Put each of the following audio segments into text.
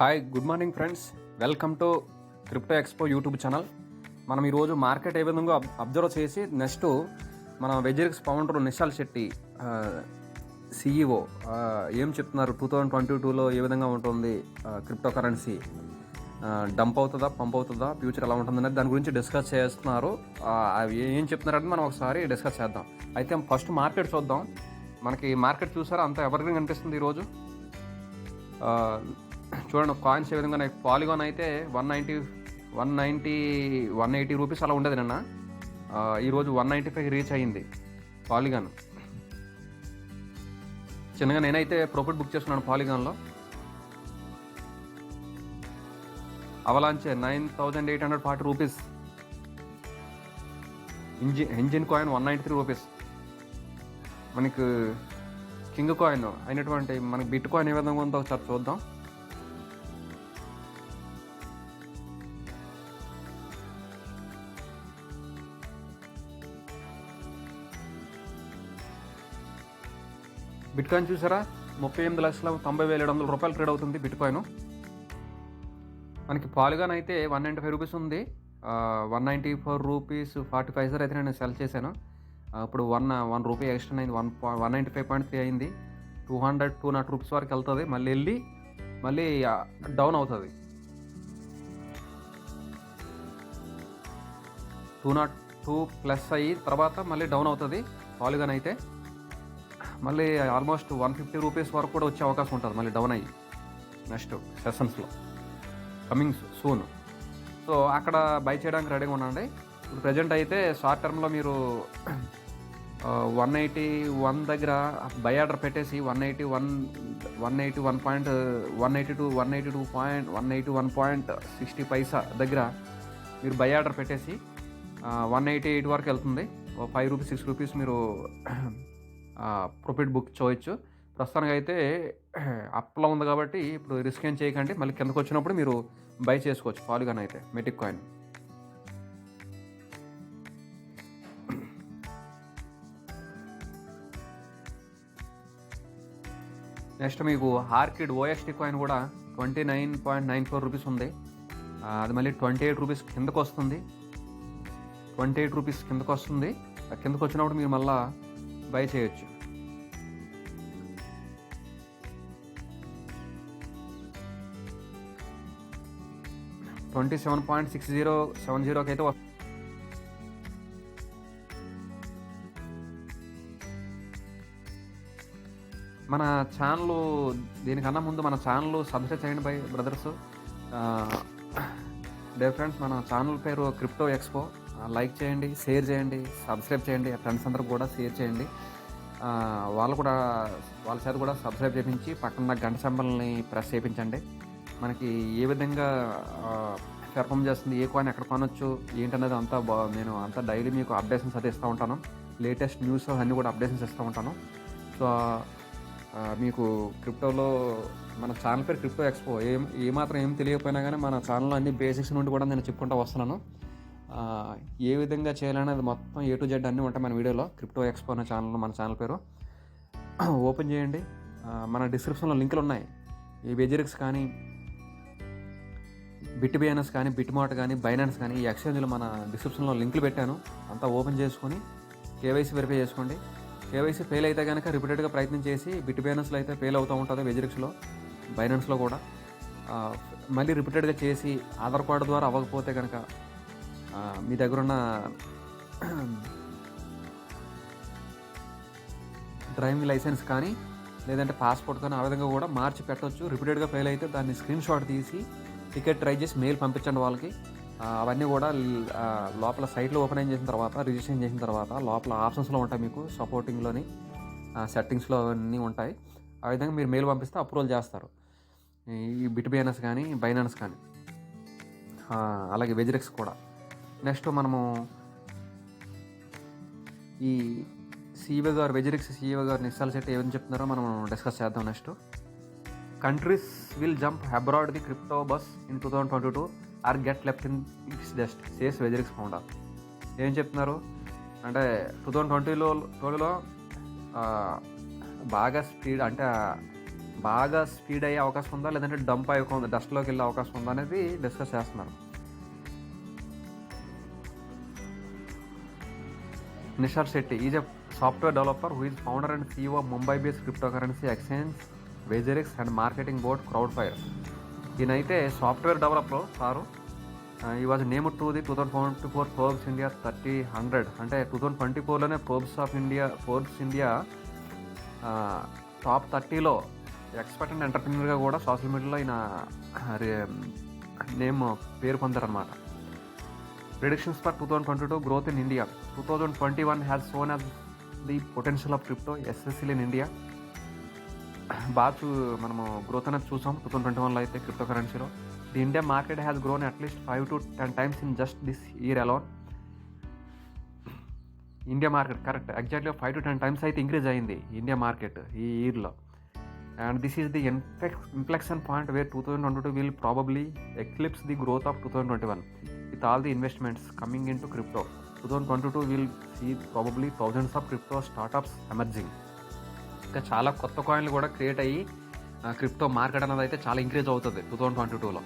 Hi, good morning friends. Welcome to crypto expo YouTube channel. మనం ఈరోజు market ఏ విధంగా observe చేసి నెక్స్ట్ మన వెజిరిక్స్ ఫౌండర్ నిశాల్ శెట్టి సిఇఓ ఏం చెప్తున్నారు, 2022లో ఏ విధంగా ఉంటుంది క్రిప్టో కరెన్సీ, డంప్ అవుతుందా, పంప్ అవుతుందా, ఫ్యూచర్ ఎలా ఉంటుంది అనేది దాని గురించి డిస్కస్ చేస్తున్నారు. అవి ఏం చెప్తున్నారంటే మనం ఒకసారి డిస్కస్ చేద్దాం. అయితే ఫస్ట్ మార్కెట్ చూద్దాం. మనకి మార్కెట్ చూసారా, అంత ఎవర్గ్రీన్ కనిపిస్తుంది ఈరోజు. చూడండి కాయిన్స్ ఏ విధంగా. పాలిగాన్ అయితే 180 రూపీస్ అలా ఉండేది నిన్న. ఈరోజు 195 రీచ్ అయ్యింది పాలిగాన్. చిన్నగా నేనైతే ప్రాఫిట్ బుక్ చేసుకున్నాను పాలిగాన్లో. Avalanche 9840 rupees. Engine coin 193 rupees. మనకు కింగ్ కాయిన్ అయినటువంటి మనకి బిట్ కాయిన్ ఏ విధంగా ఉందో ఒకసారి చూద్దాం. బిట్ కాయిన్ చూసారా, 38,90,700 రూపాయలు ట్రేడ్ అవుతుంది బిట్ కాయిన్. మనకి పాలిగాన్ అయితే 195 రూపీస్ ఉంది. 194 రూపీస్ 45 అయితే నేను సెల్ చేశాను. ఇప్పుడు 1 రూపీ ఎక్స్ట్రా అయింది. 195.3 అయింది. 200 రూపీస్ వరకు వెళ్తుంది. మళ్ళీ డౌన్ అవుతుంది. 202 ప్లస్ అయ్యి తర్వాత మళ్ళీ డౌన్ అవుతుంది పాలిగాన్ అయితే. మళ్ళీ ఆల్మోస్ట్ 150 రూపీస్ వరకు కూడా వచ్చే అవకాశం ఉంటుంది మళ్ళీ డౌన్ అయ్యి నెక్స్ట్ సెషన్స్లో, కమింగ్ సూన్. సో అక్కడ బై చేయడానికి రెడీగా ఉండండి. ఇప్పుడు ప్రజెంట్ అయితే షార్ట్ టర్మ్లో మీరు 181 దగ్గర బై ఆర్డర్ పెట్టేసి 181.60 పైసా దగ్గర మీరు బై ఆర్డర్ పెట్టేసి 188 వరకు వెళ్తుంది. 5 రూపీస్ 6 రూపీస్ మీరు ప్రాఫిట్ బుక్ చేయొచ్చు. ప్రస్తుతానికి అయితే అప్లో ఉంది కాబట్టి ఇప్పుడు రిస్క్ ఏం చేయకండి. మళ్ళీ కిందకు వచ్చినప్పుడు మీరు బై చేసుకోవచ్చు పాలిగాన్ అయితే, మెటిక్ కాయిన్. నెక్స్ట్ మీకు ఆర్కిడ్ ఓఎస్టీ కాయిన్ కూడా 29.94 రూపీస్ ఉంది. అది మళ్ళీ 28 రూపీస్ కిందకు వస్తుంది. 28 రూపీస్ కిందకు వస్తుంది. కిందకు వచ్చినప్పుడు మీరు మళ్ళీ బై చేయొచ్చు. $27.6070 అయితే మన ఛానల్, దీనికన్నా ముందు మన ఛానల్ సబ్స్క్రైబ్ చేయండి బై బ్రదర్స్. డే ఫ్రెండ్స్, మన ఛానల్ పేరు క్రిప్టో ఎక్స్పో. లైక్ చేయండి, షేర్ చేయండి, సబ్స్క్రైబ్ చేయండి. ఫ్రెండ్స్ అందరికి కూడా షేర్ చేయండి. వాళ్ళ చేత కూడా సబ్స్క్రైబ్ చేయించి పక్కన గంట సింబల్ని ప్రెస్ చేయించండి. మనకి ఏ విధంగా పెర్ఫామ్ చేస్తుంది, ఏ కాయిన్ ఎక్కడ కొనొచ్చు ఏంటనేది నేను అంతా డైలీ మీకు అప్డేషన్స్ అయితే ఇస్తూ ఉంటాను. లేటెస్ట్ న్యూస్ అన్నీ కూడా అప్డేషన్స్ ఇస్తూ ఉంటాను. సో మీకు క్రిప్టోలో మన ఛానల్ పేరు క్రిప్టో ఎక్స్పో. ఏమాత్రం ఏం తెలియకపోయినా కానీ మన ఛానల్లో అన్ని బేసిక్స్ నుండి కూడా నేను చెప్పుకుంటూ వస్తున్నాను. ఏ విధంగా చేయాలనేది మొత్తం A to Z అన్నీ ఉంటాయి మన వీడియోలో. క్రిప్టో ఎక్స్పో అనే ఛానల్ మన ఛానల్ పేరు. ఓపెన్ చేయండి. మన డిస్క్రిప్షన్లో లింకులు ఉన్నాయి. ఈ వెజిరిక్స్ కానీ, బిట్బిఎన్ఎస్ కానీ, బిట్మార్ట్ కానీ, బైనాన్స్ కానీ, ఈ ఎక్స్చేంజ్లో మన డిస్క్రిప్షన్లో లింకులు పెట్టాను. అంతా ఓపెన్ చేసుకొని కేవైసీ వెరిఫై చేసుకోండి. కేవైసీ ఫెయిల్ అయితే కనుక రిపీటెడ్గా ప్రయత్నం చేసి, బిట్బిఎన్ఎస్లో అయితే ఫెయిల్ అవుతూ ఉంటుంది, వెజిరిక్స్లో, బైనాన్స్లో కూడా మళ్ళీ రిపీటెడ్గా చేసి ఆధార్ కార్డు ద్వారా అవ్వకపోతే కనుక మీ దగ్గర ఉన్న డ్రైవింగ్ లైసెన్స్ కానీ లేదంటే పాస్పోర్ట్ కానీ ఆ విధంగా కూడా మార్చి పెట్టవచ్చు. రిపీటెడ్గా ఫెయిల్ అయితే దాన్ని స్క్రీన్ షాట్ తీసి టికెట్ ట్రై చేసి మెయిల్ పంపించండి వాళ్ళకి. అవన్నీ కూడా లోపల సైట్లో ఓపెన్ చేసిన తర్వాత, రిజిస్ట్రేషన్ చేసిన తర్వాత లోపల ఆప్షన్స్లో ఉంటాయి, మీకు సపోర్టింగ్లోని సెట్టింగ్స్లో అన్నీ ఉంటాయి. ఆ విధంగా మీరు మెయిల్ పంపిస్తే అప్రూవల్ చేస్తారు. ఈ బిట్బిఎన్ఎస్ కానీ, బైనాన్స్ కానీ, అలాగే వెజిరిక్స్ కూడా. నెక్స్ట్ మనము ఈ సిఇఓ గారు, వెజిరిక్స్ సిఇఓ గారు నిశాల్ శెట్టి ఏమని చెప్తున్నారో మనం డిస్కస్ చేద్దాం. Next, countries will jump aboard the crypto bus in 2022 or get left in its dust, says WazirX founder. ఏం చెప్తున్నారు అంటే 2020లో బాగా స్పీడ్ అంటే బాగా స్పీడ్ అయ్యే అవకాశం ఉందా, లేదంటే డంప్ అయ్యే డస్ట్లోకి వెళ్ళే అవకాశం ఉందా అనేది డిస్కస్ చేస్తున్నారు. Nischal Shetty is a software developer who is founder and CEO of Mumbai based cryptocurrency exchange WazirX and marketing board Crowdfire. ఈయనైతే సాఫ్ట్వేర్ డెవలపర్ సారు. ఈ was named to the 2024 Forbes India 30 అంటే 2024లోనే ఫోర్బ్స్ ఇండియా టాప్ 30లో ఎక్స్పర్ట్ అండ్ ఎంటర్ప్రినర్గా కూడా social మీడియాలో ఈయన పేరు పొందారనమాట. Predictions for 2022 growth in India. 2021 has shown as the potential of crypto, especially in India. మనము గ్రోత్ అనేది చూసాం 2021లో అయితే క్రిప్టో కరెన్సీలో. The India market has grown at least 5 to 10 times in just this year alone. India market correct ఎగ్జాక్ట్గా 5 to 10 times అయితే increase అయింది India market ఈ ఇయర్లో. And this is the inflection point where 2022 will probably eclipse the growth of 2021 with all the investments coming into crypto. 2022 will see probably thousands of crypto startups emerging. ఇంకా చాలా కొత్త కాయిన్లు కూడా create అయ్యి crypto market అనేది అయితే చాలా increase అవుతుంది 2022లో.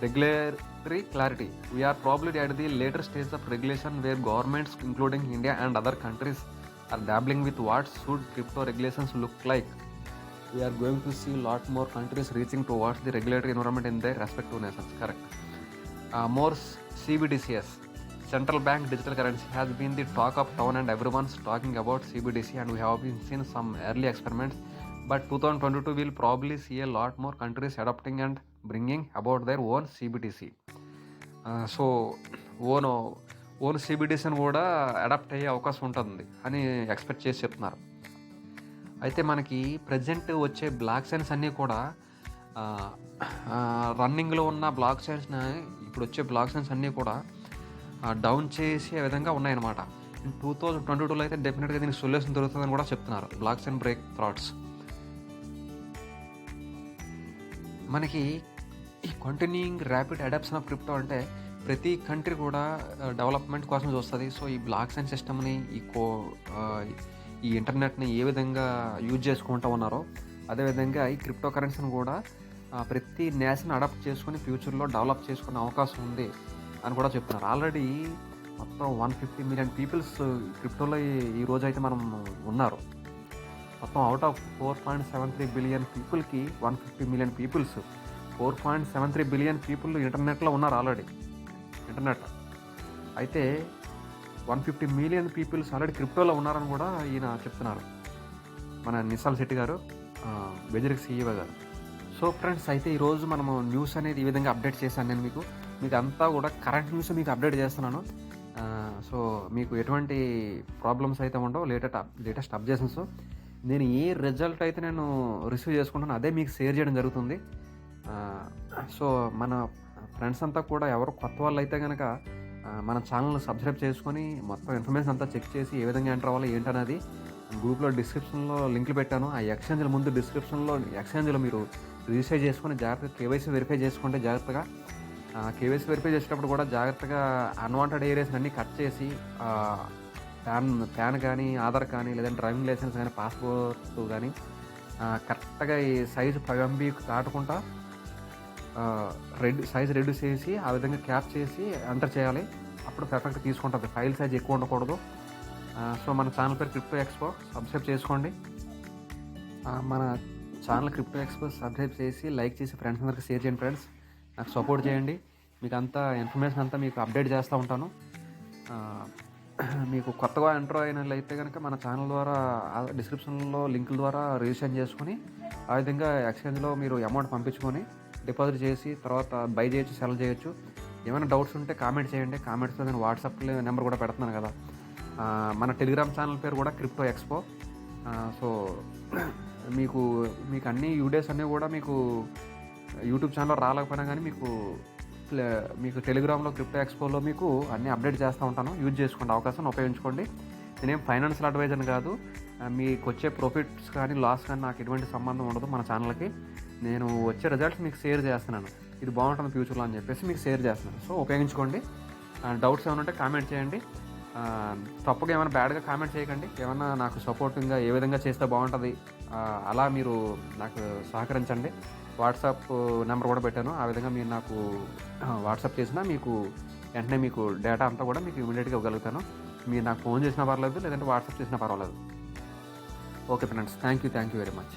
Regulatory clarity. We're probably at the later stage of regulation where governments including India and other countries are dabbling with what should crypto regulations look like. We're going to see lot more countries reaching to what's the regulatory environment in their respective nations. Correct. More CBDCs, central bank digital currency, has been the talk of town and everyone's talking about CBDC and we have been seen some early experiments, but 2022 will probably see a lot more countries adopting and bringing about their own CBDC. So own CBDCని కూడా adopt అయ్యే అవకాశం ఉంటుంది అని expect చేసి చెప్తున్నారు. అయితే మనకి ప్రజెంట్ వచ్చే బ్లాక్ చైన్స్ అన్నీ కూడా రన్నింగ్లో ఉన్న బ్లాక్ చైన్స్ని ఇప్పుడు వచ్చే బ్లాక్ చైన్స్ అన్నీ కూడా డౌన్ చేసే విధంగా ఉన్నాయన్నమాట. 2022లో అయితే డెఫినెట్గా దీనికి సొల్యూషన్ దొరుకుతుందని కూడా చెప్తున్నారు బ్లాక్ చైన్ బ్రేక్ థ్రాట్స్. మనకి ఈ continuing rapid adoption of crypto అంటే ప్రతి కంట్రీ కూడా డెవలప్మెంట్ కోసం చూస్తుంది. సో ఈ బ్లాక్ చైన్ సిస్టమ్ని ఈ ఇంటర్నెట్ని ఏ విధంగా యూజ్ చేసుకుంటూ ఉన్నారో అదేవిధంగా ఈ క్రిప్టో కరెన్సీని కూడా ప్రతి నేషన్ అడాప్ట్ చేసుకుని ఫ్యూచర్లో డెవలప్ చేసుకునే అవకాశం ఉంది అని కూడా చెప్తున్నారు. ఆల్రెడీ మొత్తం 150 million పీపుల్స్ క్రిప్టోలో ఈ రోజు అయితే మనం ఉన్నారు. మొత్తం అవుట్ ఆఫ్ 4.73 billion పీపుల్కి 150 million పీపుల్స్ 4.73 billion పీపుల్ ఇంటర్నెట్లో ఉన్నారు ఆల్రెడీ. ఇంటర్నెట్ అయితే 150 million పీపుల్స్ ఆల్రెడీ క్రిప్టోలో ఉన్నారని కూడా ఈయన చెప్తున్నారు మన నిషార్ శెట్టి గారు, వేజెరిక్స్ CEO గారు. సో ఫ్రెండ్స్, అయితే ఈరోజు మనము న్యూస్ అనేది ఈ విధంగా అప్డేట్ చేశాను నేను మీకు అంతా కూడా కరెంట్ న్యూస్ మీకు అప్డేట్ చేస్తున్నాను. సో మీకు ఎటువంటి ప్రాబ్లమ్స్ అయితే ఉండవు. లేటెస్ట్ అప్డేషన్స్ నేను ఏ రిజల్ట్ అయితే నేను రిసీవ్ చేసుకుంటానో అదే మీకు షేర్ చేయడం జరుగుతుంది. సో మన ఫ్రెండ్స్ అంతా కూడా ఎవరు కొత్త వాళ్ళు అయితే కనుక మన ఛానల్ని సబ్స్క్రైబ్ చేసుకొని మొత్తం ఇన్ఫర్మేషన్ అంతా చెక్ చేసి ఏ విధంగా ఎంటర్ అవ్వాలి ఏంటనేది గ్రూప్లో డిస్క్రిప్షన్లో లింక్లు పెట్టాను. ఆ ఎక్స్చేంజ్ల ముందు ఎక్స్చేంజ్లో మీరు రిజిస్టర్ చేసుకొని జాగ్రత్తగా కేవైసీ వెరిఫై చేసుకుంటే జాగ్రత్తగా కేవైసీ వెరిఫై చేసేటప్పుడు కూడా జాగ్రత్తగా అన్వాంటెడ్ ఏరియాస్ అన్నీ కట్ చేసి ప్యాన్ కానీ ఆధార్ కానీ లేదంటే డ్రైవింగ్ లైసెన్స్ కానీ పాస్పోర్ట్ కానీ కరెక్ట్గా ఈ సైజు 5 MB దాటకుండా సైజ్ రెడ్యూస్ చేసి ఆ విధంగా క్యాప్ చేసి ఎంటర్ చేయాలి. అప్పుడు పర్ఫెక్ట్ తీసుకుంటుంది. ఫైల్ సైజ్ ఎక్కువ ఉండకూడదు. సో మన ఛానల్ పేరు క్రిప్టో ఎక్స్పో, సబ్స్క్రైబ్ చేసుకోండి. మన ఛానల్ క్రిప్టో ఎక్స్పో సబ్స్క్రైబ్ చేసి లైక్ చేసి ఫ్రెండ్స్ అందరికి షేర్ చేయండి. ఫ్రెండ్స్ నాకు సపోర్ట్ చేయండి. మీకు అంతా ఇన్ఫర్మేషన్ అంతా మీకు అప్డేట్ చేస్తూ ఉంటాను. మీకు కొత్తగా ఎంటర్ అయినట్లయితే కనుక మన ఛానల్ ద్వారా డిస్క్రిప్షన్లో లింకుల ద్వారా రిజిస్టర్ చేసుకొని ఆ విధంగా ఎక్స్చేంజ్లో మీరు అమౌంట్ పంపించుకొని డిపాజిట్ చేసి తర్వాత బై చేయొచ్చు, సెల్ చేయొచ్చు. ఏమైనా డౌట్స్ ఉంటే కామెంట్ చేయండి. కామెంట్స్లో నేను వాట్సాప్ నెంబర్ కూడా పెడుతున్నాను కదా. మన టెలిగ్రామ్ ఛానల్ పేరు కూడా క్రిప్టో ఎక్స్పో. సో మీకు అన్ని వీడియోస్ అన్నీ కూడా మీకు యూట్యూబ్ ఛానల్లో రాలేకపోయినా కానీ మీకు టెలిగ్రామ్లో క్రిప్టో ఎక్స్పోలో మీకు అన్నీ అప్డేట్ చేస్తూ ఉంటాను. యూజ్ చేసుకోండి, అవకాశం ఉపయోగించుకోండి. నేనేం ఫైనాన్షియల్ అడ్వైజర్ని కాదు. మీకు వచ్చే ప్రాఫిట్స్ కానీ లాస్ కానీ నాకు ఎటువంటి సంబంధం ఉండదు. మన ఛానల్కి నేను వచ్చే రిజల్ట్స్ మీకు షేర్ చేస్తున్నాను. ఇది బాగుంటుంది ఫ్యూచర్లో అని చెప్పేసి మీకు షేర్ చేస్తున్నాను. సో ఉపయోగించుకోండి. డౌట్స్ ఏమైనా ఉంటే కామెంట్ చేయండి. తప్పుగా ఏమైనా బ్యాడ్‌గా కామెంట్ చేయకండి. ఏమన్నా నాకు సపోర్టింగ్‌గా ఏ విధంగా చేస్తే బావుంటది, అలా మీరు నాకు సహకరించండి. వాట్సాప్ నెంబర్ కూడా పెట్టాను. ఆ విధంగా మీరు నాకు వాట్సాప్ చేసినా మీకు వెంటనే మీకు డేటా అంతా కూడా మీకు ఇమ్మీడియేట్‌గా ఇవ్వగలుగుతాను. మీరు నాకు ఫోన్ చేసినా పర్లేదు, లేదంటే వాట్సాప్ చేసినా పర్వాలేదు. Okay friends. Thank you very much.